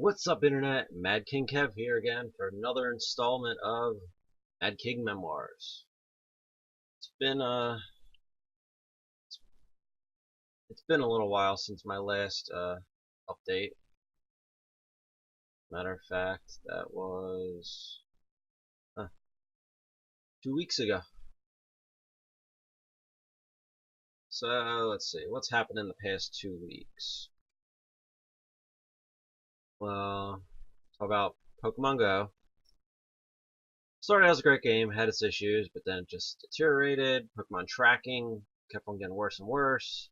What's up, Internet? MadKing Kev here again for another installment of MadKing Memoirs. It's been it's been a little while since my last update. Matter of fact, that was 2 weeks ago. So let's see what's happened in the past 2 weeks. Well, talk about Pokemon Go. Started as a great game, had its issues, but then it just deteriorated. Pokemon tracking kept on getting worse and worse.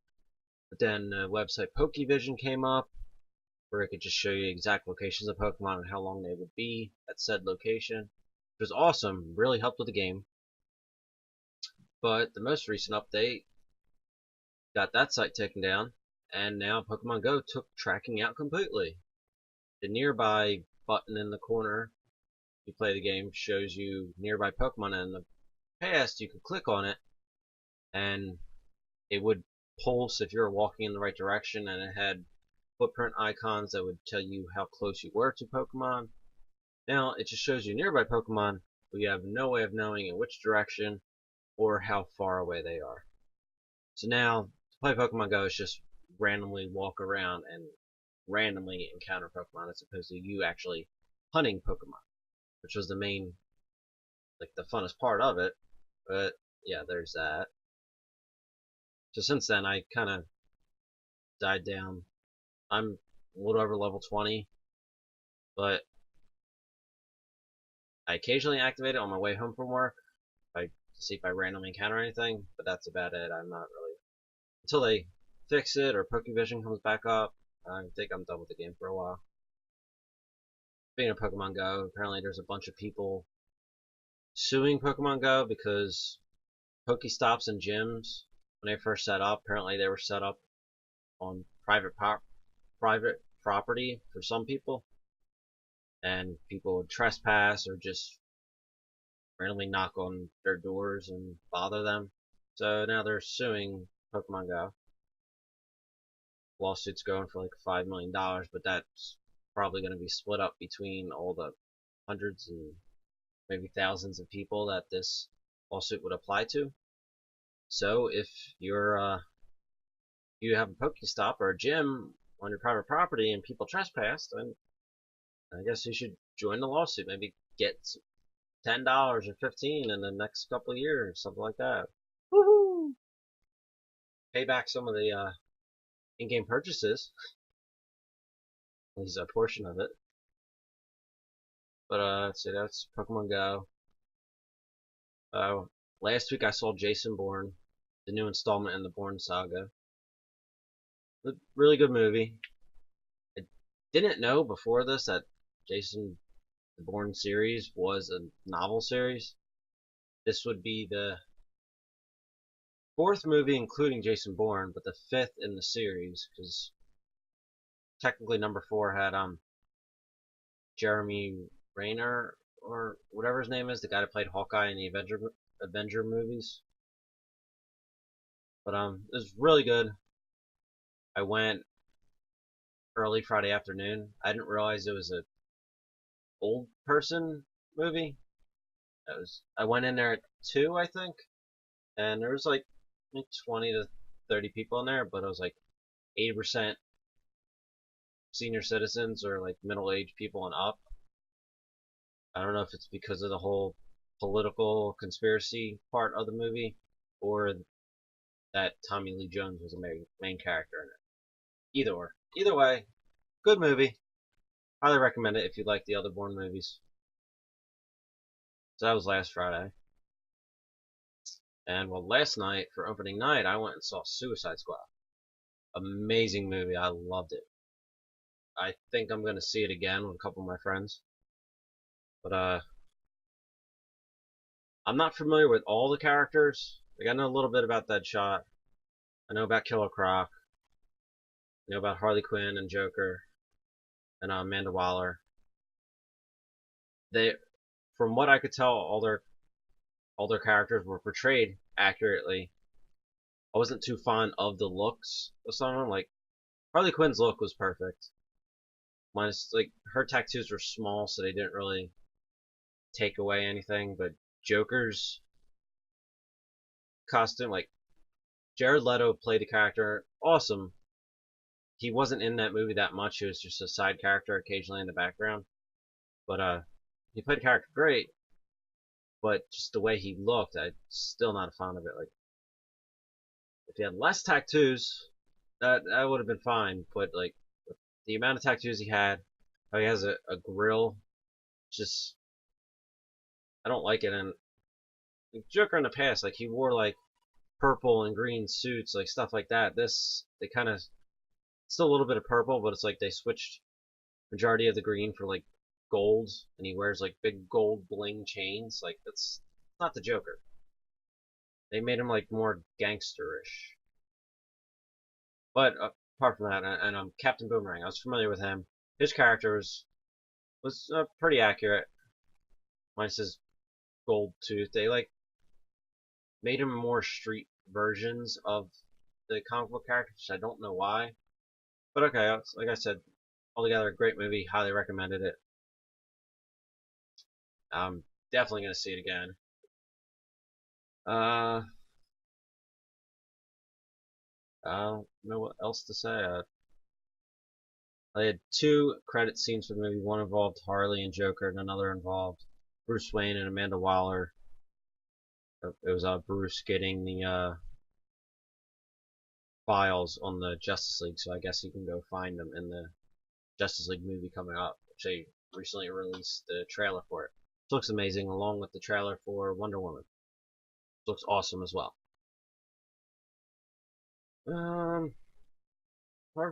But then the website Pokevision came up, where it could just show you exact locations of Pokemon and how long they would be at said location, which was awesome, really helped with the game. But the most recent update got that site taken down, and now Pokemon Go took tracking out completely. The nearby button in the corner, if you play the game, shows you nearby Pokemon, and in the past you could click on it and it would pulse if you were walking in the right direction, and it had footprint icons that would tell you how close you were to Pokemon. Now it just shows you nearby Pokemon, but you have no way of knowing in which direction or how far away they are. So now to play Pokemon Go is just randomly walk around and randomly encounter Pokemon as opposed to you actually hunting Pokemon, which was the main, like, the funnest part of it. But yeah, there's that. So since then I kind of died down. I'm a little over level 20, but I occasionally activate it on my way home from work to see if I randomly encounter anything, but that's about it. I'm not really, until they fix it or Pokevision comes back up, I think I'm done with the game for a while. Being a Pokemon Go, apparently there's a bunch of people suing Pokemon Go because Pokestops and gyms, when they first set up, apparently they were set up on private property for some people, and people would trespass or just randomly knock on their doors and bother them. So now they're suing Pokemon Go. Lawsuit's going for like $5 million, but that's probably going to be split up between all the hundreds and maybe thousands of people that this lawsuit would apply to. So if you have a Pokestop or a gym on your private property and people trespass, then I guess you should join the lawsuit. Maybe get $10 or $15 in the next couple of years, something like that. Woohoo! Pay back some of the in-game purchases, at least a portion of it. But let's see, that's Pokemon Go. Last week I saw Bourne, the new installment in the Bourne saga. Really good movie. I didn't know before this that Jason the Bourne series was a novel series. This would be the fourth movie including Jason Bourne, but the fifth in the series, because technically number 4 had Jeremy Renner or whatever his name is, the guy that played Hawkeye in the Avenger movies. But it was really good. I went early Friday afternoon. I didn't realize it was a old person movie. I went in there at 2, I think, and there was like 20 to 30 people in there, but it was like 80% senior citizens or like middle-aged people and up. I don't know if it's because of the whole political conspiracy part of the movie, or that Tommy Lee Jones was a main character in it. Either way, good movie. Highly recommend it if you like the other Bourne movies. So that was last Friday. And well, last night for opening night, I went and saw Suicide Squad. Amazing movie. I loved it. I think I'm gonna see it again with a couple of my friends. But I'm not familiar with all the characters. Like, I know a little bit about Deadshot. I know about Killer Croc. I know about Harley Quinn and Joker and Amanda Waller. From what I could tell, all their characters were portrayed accurately. I wasn't too fond of the looks of some of them. Like, Harley Quinn's look was perfect. Minus, like, her tattoos were small, so they didn't really take away anything. But Joker's costume, like, Jared Leto played the character awesome. He wasn't in that movie that much. He was just a side character occasionally in the background. But he played the character great. But just the way he looked, I'm still not a fan of it. Like, if he had less tattoos, that would have been fine. But like, the amount of tattoos he had, how he has a grill, just I don't like it. And Joker in the past, like he wore like purple and green suits, like stuff like that. This they kind of still a little bit of purple, but it's like they switched majority of the green for like gold, and he wears like big gold bling chains. Like that's not the Joker. They made him like more gangsterish. But apart from that, and Captain Boomerang, I was familiar with him. His character was pretty accurate, minus his gold tooth. They like made him more street versions of the comic book characters. I don't know why, but okay. Like I said, altogether, a great movie. Highly recommended it. I'm definitely gonna see it again. I don't know what else to say. I had two credit scenes for the movie. One involved Harley and Joker, and another involved Bruce Wayne and Amanda Waller. It was Bruce getting the files on the Justice League, so I guess you can go find them in the Justice League movie coming up, which they recently released the trailer for it. It looks amazing, along with the trailer for Wonder Woman. It looks awesome as well. Apart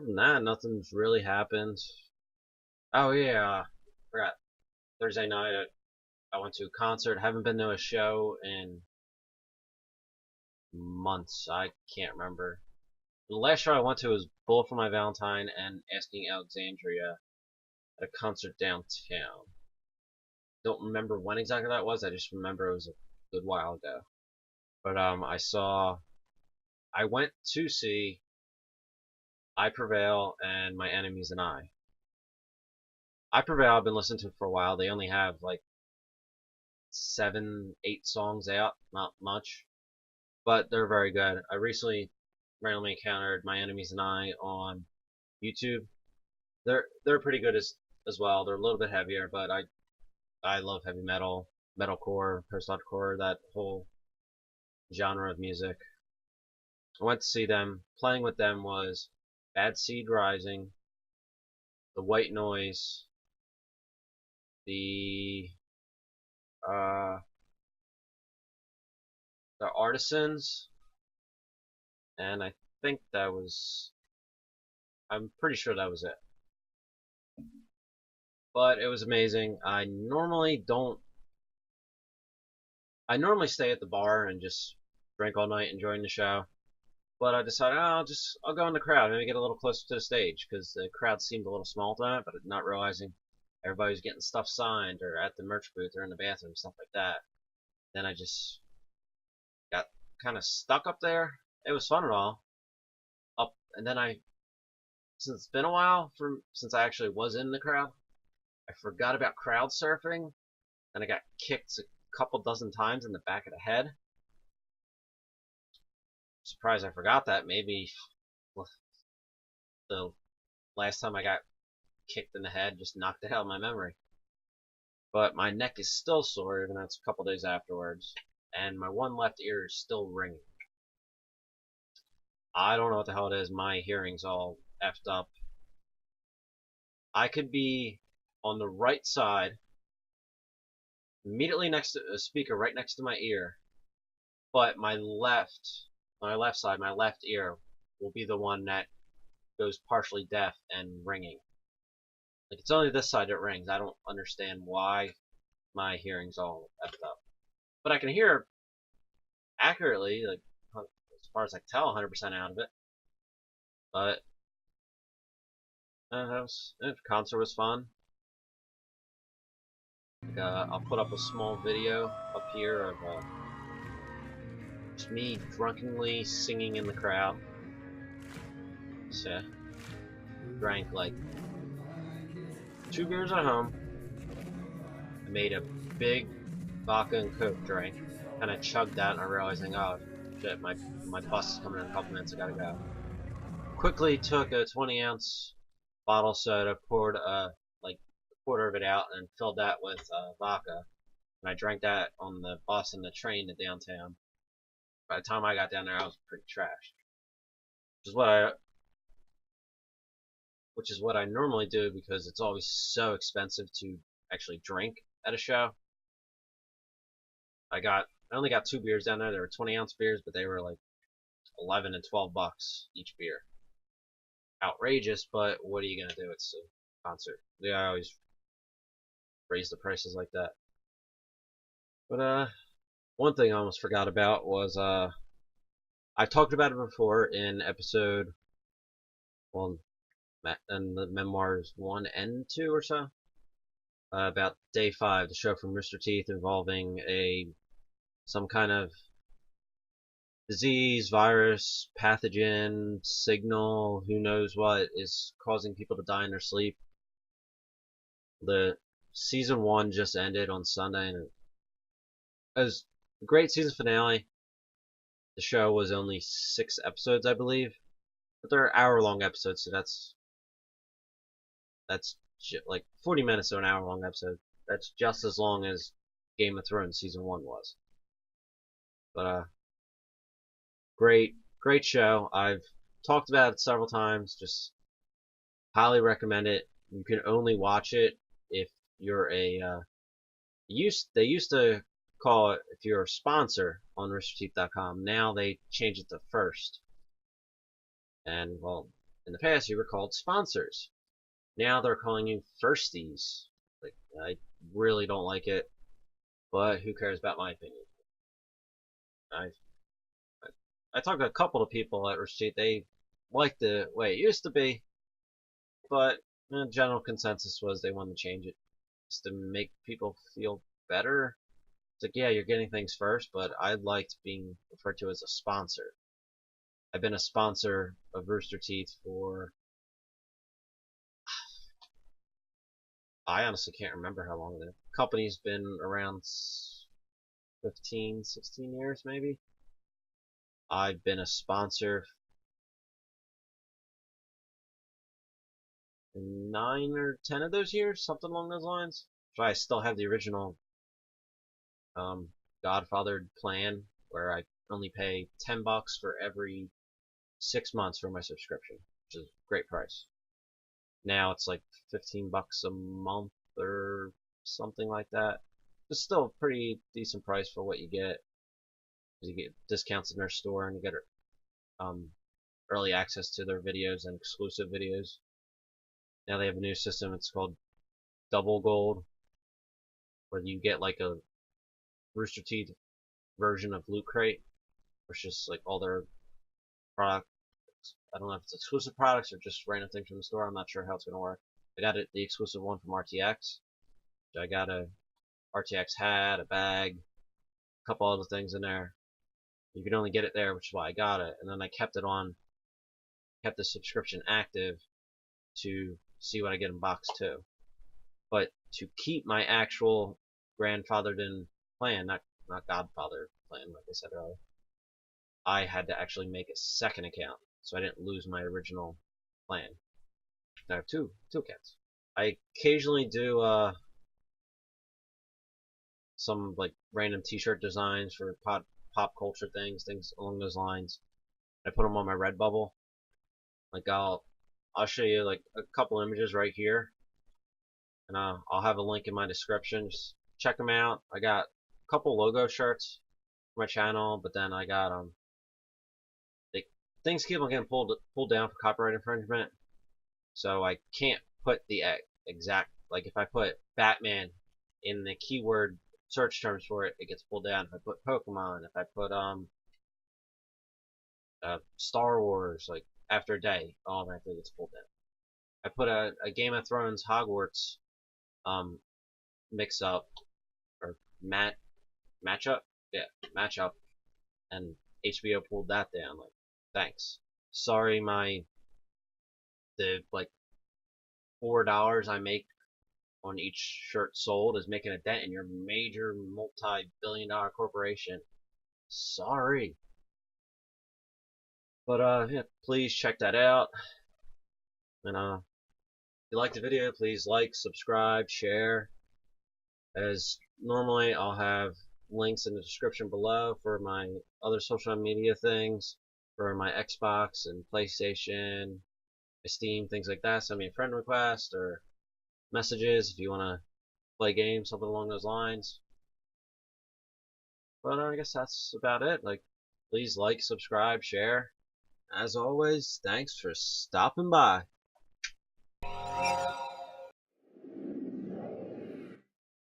from that, nothing's really happened. Oh yeah, forgot. Thursday night, I went to a concert. Haven't been to a show in months. I can't remember. The last show I went to was Bullet for My Valentine and Asking Alexandria at a concert downtown. Don't remember when exactly that was. I just remember it was a good while ago. But I went to see I Prevail and My Enemies and I Prevail I've been listening to for a while. They only have like 7, 8 songs out, not much, but they're very good. I recently randomly encountered My Enemies and I on YouTube. They're pretty good as well. They're a little bit heavier, but I love heavy metal, metalcore, post-hardcore, that whole genre of music. I went to see them. Playing with them was Bad Seed Rising, The White Noise, the uh, the Artisans, and I think that was. I'm pretty sure that was it. But it was amazing. I normally stay at the bar and just drink all night enjoying the show. But I decided, oh, I'll go in the crowd, maybe get a little closer to the stage, because the crowd seemed a little small tonight, but not realizing everybody was getting stuff signed, or at the merch booth, or in the bathroom, stuff like that. Then I just got kind of stuck up there. It was fun and all. And then since it's been a while since I actually was in the crowd, I forgot about crowd surfing, and I got kicked a couple dozen times in the back of the head. Surprised I forgot that. Maybe the last time I got kicked in the head just knocked it out of my memory. But my neck is still sore, even though it's a couple days afterwards, and my one left ear is still ringing. I don't know what the hell it is. My hearing's all effed up. I could be on the right side, immediately next to a speaker right next to my ear, but my left side, my left ear will be the one that goes partially deaf and ringing. Like, it's only this side that rings. I don't understand why my hearing's all effed up. But I can hear accurately, like, as far as I can tell, 100% out of it. But the concert was fun. I'll put up a small video up here of just me drunkenly singing in the crowd. So, drank like 2 beers at home. I made a big vodka and Coke drink. Kind of chugged that, and I realizing, oh shit, my bus is coming in a couple minutes. I gotta go. Quickly took a 20-ounce bottle of soda, poured like a quarter of it out, and filled that with vodka. And I drank that on the bus and the train to downtown. By the time I got down there, I was pretty trashed. Which is what I normally do because it's always so expensive to actually drink at a show. I only got 2 beers down there. They were 20-ounce beers, but they were like 11 and 12 bucks each beer. Outrageous, but what are you gonna do? It's a concert. They always raise the prices like that. But one thing I almost forgot about was I talked about it before in episode, well, in the Memoirs 1 and 2 or so, about Day5, the show from Rooster Teeth involving some kind of disease, virus, pathogen, signal, who knows what, is causing people to die in their sleep. The season 1 just ended on Sunday, and it was a great season finale. The show was only 6 episodes, I believe, but they're hour-long episodes, so that's like 40 minutes to an hour-long episode. That's just as long as Game of Thrones season 1 was. But great show. I've talked about it several times. Just highly recommend it. You can only watch it if you're a they used to call it if you're a sponsor on roosterteeth.com. Now they changed it to first. And well, in the past you were called sponsors. Now they're calling you firsties. Like, I really don't like it, but who cares about my opinion? I talked to a couple of people at Rooster Teeth. They like the way it used to be, but the general consensus was they wanted to change it just to make people feel better. It's like, yeah, you're getting things first, but I liked being referred to as a sponsor. I've been a sponsor of Rooster Teeth for, I honestly can't remember how long the company's been around. 15, 16 years maybe. I've been a sponsor in 9 or 10 of those years, something along those lines. So I still have the original Godfathered plan where I only pay $10 for every 6 months for my subscription, which is a great price. Now it's like $15 a month or something like that. It's still a pretty decent price for what you get. You get discounts in their store and you get early access to their videos and exclusive videos. Now they have a new system. It's called Double Gold, where you get like a Rooster Teeth version of Loot Crate, which is like all their products. I don't know if it's exclusive products or just random things from the store. I'm not sure how it's gonna work. I got the exclusive one from RTX. I got a RTX hat, a bag, a couple other things in there. You can only get it there, which is why I got it. And then I kept the subscription active to see what I get in box 2. But to keep my actual grandfathered in plan, not godfather plan, like I said earlier, I had to actually make a second account so I didn't lose my original plan. I have two accounts. I occasionally do some like random T-shirt designs for pop culture things along those lines. I put them on my Redbubble. Like I'll show you like a couple images right here, and I'll have a link in my description. Just check them out. I got a couple logo shirts for my channel, but then I got things keep on getting pulled down for copyright infringement, so I can't put the exact, like if I put Batman in the keyword search terms for it, it gets pulled down. If I put Pokemon, if I put Star Wars, like After a Day, automatically gets pulled down. I put a Game of Thrones Hogwarts mix up or matchup, and HBO pulled that down. Like, thanks. Sorry, the like $4 I make on each shirt sold is making a dent in your major multi-billion-dollar corporation. Sorry. But yeah, please check that out. And if you like the video, please like, subscribe, share. As normally, I'll have links in the description below for my other social media things, for my Xbox and PlayStation, my Steam, things like that. Send me a friend request or messages if you want to play games, something along those lines. But I guess that's about it. Please like, subscribe, share. As always, thanks for stopping by.